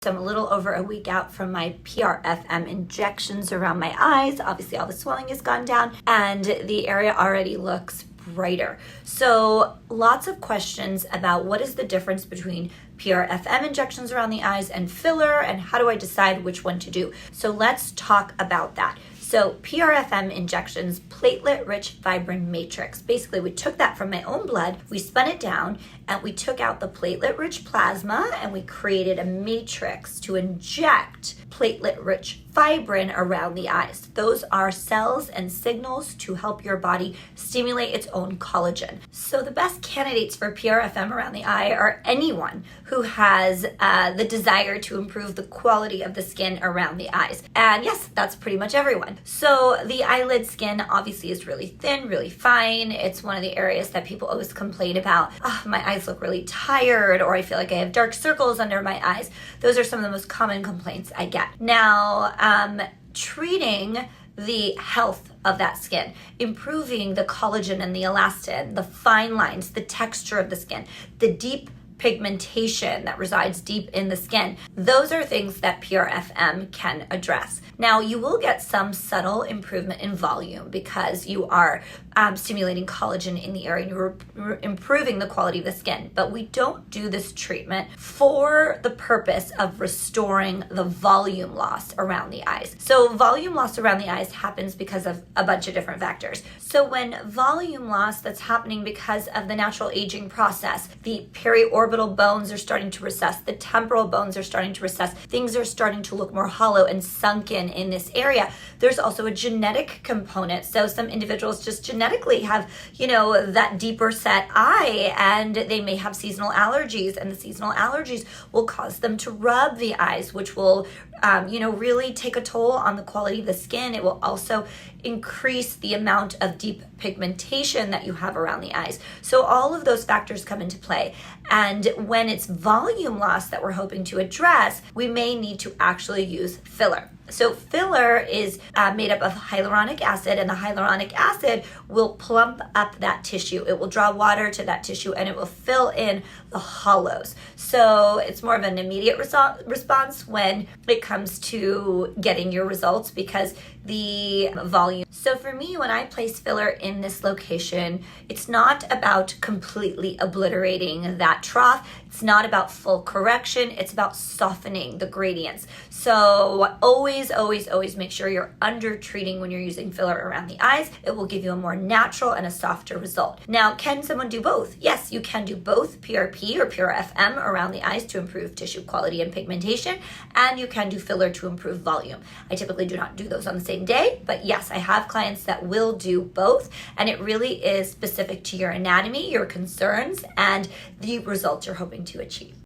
So I'm a little over a week out from my PRFM injections around my eyes. Obviously all the swelling has gone down and the area already looks brighter. So lots of questions about what is the difference between PRFM injections around the eyes and filler, and how do I decide which one to do? So let's talk about that. So PRFM injections, platelet-rich fibrin matrix. Basically, we took that from my own blood, we spun it down, and we took out the platelet-rich plasma, and we created a matrix to inject platelet-rich fibrin around the eyes. Those are cells and signals to help your body stimulate its own collagen. So the best candidates for PRFM around the eye are anyone who has the desire to improve the quality of the skin around the eyes. And yes, that's pretty much everyone. So the eyelid skin obviously is really thin, really fine. It's one of the areas that people always complain about. Oh, my eyes look really tired, or I feel like I have dark circles under my eyes. Those are some of the most common complaints I get. Now, treating the health of that skin, improving the collagen and the elastin, the fine lines, the texture of the skin, the deep pigmentation that resides deep in the skin. Those are things that PRFM can address. Now, you will get some subtle improvement in volume because you are stimulating collagen in the area and you're improving the quality of the skin. But we don't do this treatment for the purpose of restoring the volume loss around the eyes. So volume loss around the eyes happens because of a bunch of different factors. So when volume loss that's happening because of the natural aging process, the periorbital bones are starting to recess, the temporal bones are starting to recess, things are starting to look more hollow and sunken in this area. There's also a genetic component. So some individuals just genetically have, that deeper set eye, and they may have seasonal allergies, and the seasonal allergies will cause them to rub the eyes, which will, really take a toll on the quality of the skin. It will also increase the amount of deep pigmentation that you have around the eyes. So all of those factors come into play. And when it's volume loss that we're hoping to address, we may need to actually use filler. So filler is made up of hyaluronic acid, and the hyaluronic acid will plump up that tissue. It will draw water to that tissue and it will fill in the hollows. So it's more of an immediate response when it comes to getting your results because the volume. So for me, when I place filler in this location, it's not about completely obliterating that trough. It's not about full correction. It's about softening the gradients. So always make sure you're under treating when you're using filler around the eyes. It will give you a more natural and a softer result. Now, can someone do both? Yes, you can do both PRP or PRFM around the eyes to improve tissue quality and pigmentation, and you can do filler to improve volume. I typically do not do those on the same day, but yes, I have clients that will do both, and it really is specific to your anatomy, your concerns, and the results you're hoping to achieve.